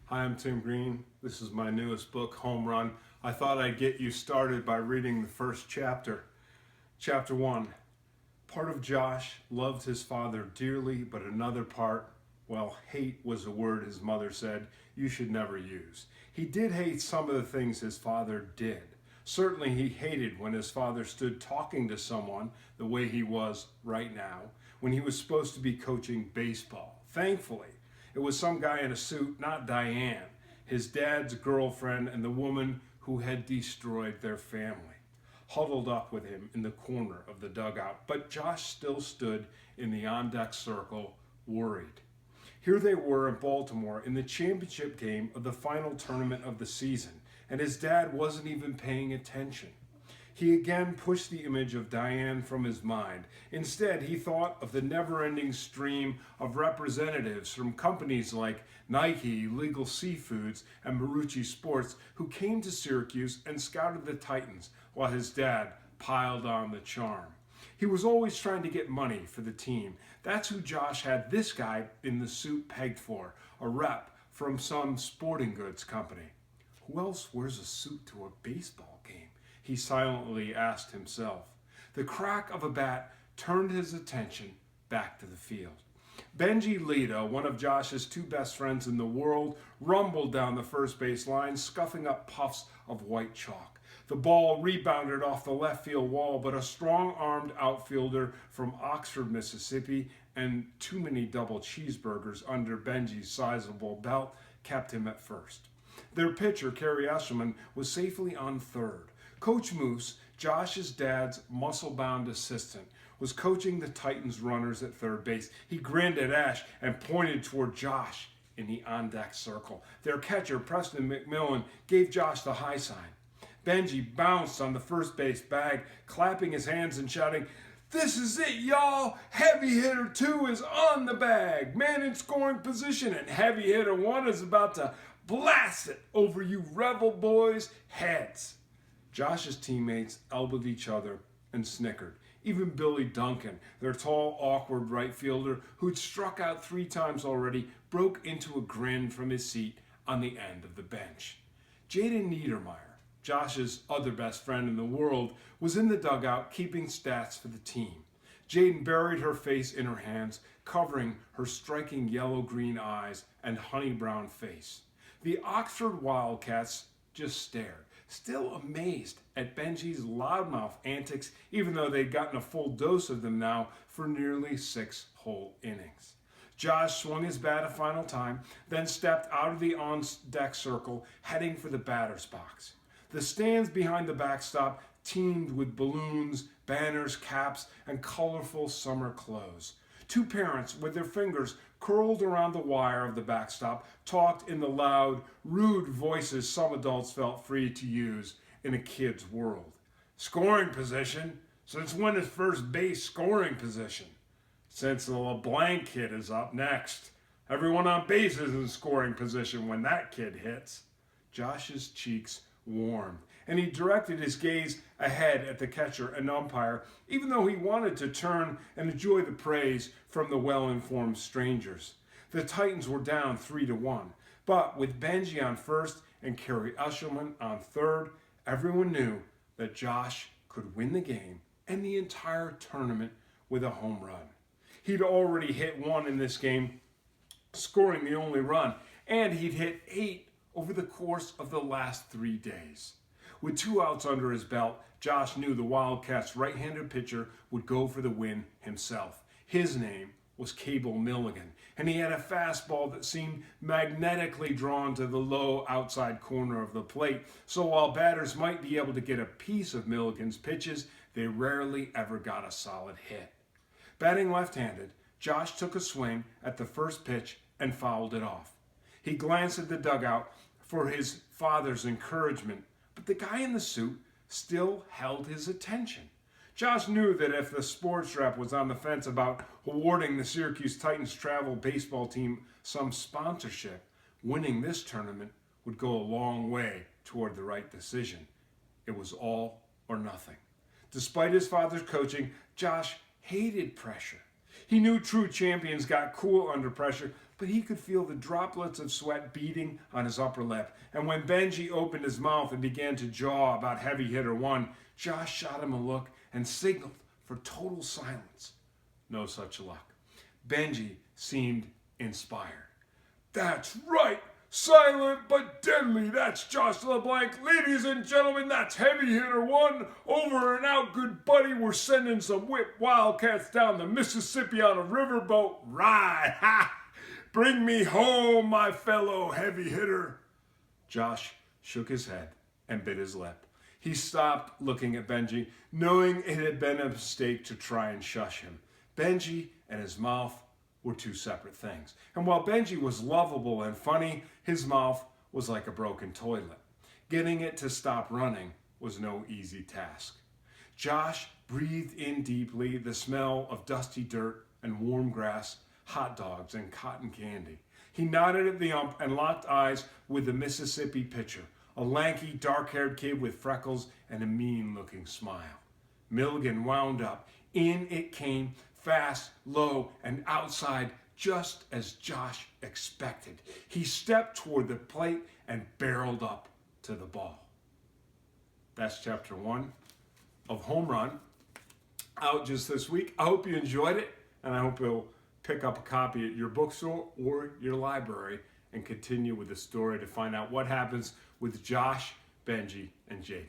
Hi, I'm Tim Green. This is my newest book, Home Run. I thought I'd get you started by reading the first chapter. Chapter 1. Part of Josh loved his father dearly, but another part, well, hate was a word his mother said you should never use. He did hate some of the things his father did. Certainly, he hated when his father stood talking to someone the way he was right now, when he was supposed to be coaching baseball. Thankfully, it was some guy in a suit, not Diane, his dad's girlfriend and the woman who had destroyed their family, huddled up with him in the corner of the dugout. But Josh still stood in the on-deck circle, worried. Here they were in Baltimore in the championship game of the final tournament of the season, and his dad wasn't even paying attention. He again pushed the image of Diane from his mind. Instead, he thought of the never-ending stream of representatives from companies like Nike, Legal Seafoods, and Marucci Sports who came to Syracuse and scouted the Titans while his dad piled on the charm. He was always trying to get money for the team. That's who Josh had this guy in the suit pegged for, a rep from some sporting goods company. Who else wears a suit to a baseball game? He silently asked himself. The crack of a bat turned his attention back to the field. Benji Lita, one of Josh's two best friends in the world, rumbled down the first base line, scuffing up puffs of white chalk. The ball rebounded off the left field wall, but a strong-armed outfielder from Oxford, Mississippi, and too many double cheeseburgers under Benji's sizable belt kept him at first. Their pitcher, Kerry Eshelman, was safely on third. Coach Moose, Josh's dad's muscle-bound assistant, was coaching the Titans runners at third base. He grinned at Ash and pointed toward Josh in the on-deck circle. Their catcher, Preston McMillan, gave Josh the high sign. Benji bounced on the first base bag, clapping his hands and shouting, "This is it, y'all! Heavy hitter 2 is on the bag! Man in scoring position, and heavy hitter 1 is about to blast it over you Rebel boys' heads." Josh's teammates elbowed each other and snickered. Even Billy Duncan, their tall, awkward right fielder, who'd struck out 3 times already, broke into a grin from his seat on the end of the bench. Jaden Niedermeyer, Josh's other best friend in the world, was in the dugout keeping stats for the team. Jaden buried her face in her hands, covering her striking yellow-green eyes and honey-brown face. The Oxford Wildcats just stared, still amazed at Benji's loudmouth antics, even though they'd gotten a full dose of them now for nearly 6 whole innings. Josh swung his bat a final time, then stepped out of the on-deck circle, heading for the batter's box. The stands behind the backstop teemed with balloons, banners, caps, and colorful summer clothes. 2 parents, with their fingers curled around the wire of the backstop, talked in the loud, rude voices some adults felt free to use in a kid's world. Scoring position? Since when is first base scoring position? Since the LeBlanc kid is up next. Everyone on base is in scoring position when that kid hits. Josh's cheeks warmed, and he directed his gaze ahead at the catcher and umpire, even though he wanted to turn and enjoy the praise from the well-informed strangers. The Titans were down 3-1, but with Benji on first and Kerry Eshelman on third, everyone knew that Josh could win the game and the entire tournament with a home run. He'd already hit 1 in this game, scoring the only run, and he'd hit 8 over the course of the last 3 days. With 2 outs under his belt, Josh knew the Wildcats' right-handed pitcher would go for the win himself. His name was Cable Milligan, and he had a fastball that seemed magnetically drawn to the low outside corner of the plate, so while batters might be able to get a piece of Milligan's pitches, they rarely ever got a solid hit. Batting left-handed, Josh took a swing at the first pitch and fouled it off. He glanced at the dugout for his father's encouragement, but the guy in the suit still held his attention. Josh knew that if the sports rep was on the fence about awarding the Syracuse Titans travel baseball team some sponsorship, winning this tournament would go a long way toward the right decision. It was all or nothing. Despite his father's coaching, Josh hated pressure. He knew true champions got cool under pressure, but he could feel the droplets of sweat beating on his upper lip. And when Benji opened his mouth and began to jaw about heavy hitter one, Josh shot him a look and signaled for total silence. No such luck. Benji seemed inspired. That's right! Silent but deadly, that's Josh LeBlanc. Ladies and gentlemen, that's heavy hitter one. Over and out, good buddy. We're sending some whip wildcats down the Mississippi on a riverboat ride. Ha! Bring me home, my fellow heavy hitter. Josh shook his head and bit his lip. He stopped looking at Benji, knowing it had been a mistake to try and shush him. Benji and his mouth were two separate things. And while Benji was lovable and funny, his mouth was like a broken toilet. Getting it to stop running was no easy task. Josh breathed in deeply the smell of dusty dirt and warm grass, hot dogs, and cotton candy. He nodded at the ump and locked eyes with the Mississippi pitcher, a lanky, dark-haired kid with freckles and a mean-looking smile. Milligan wound up. In it came, fast, low, and outside, just as Josh expected. He stepped toward the plate and barreled up to the ball. That's chapter 1 of Home Run, out just this week. I hope you enjoyed it, and I hope you'll pick up a copy at your bookstore or your library and continue with the story to find out what happens with Josh, Benji, and Jaden.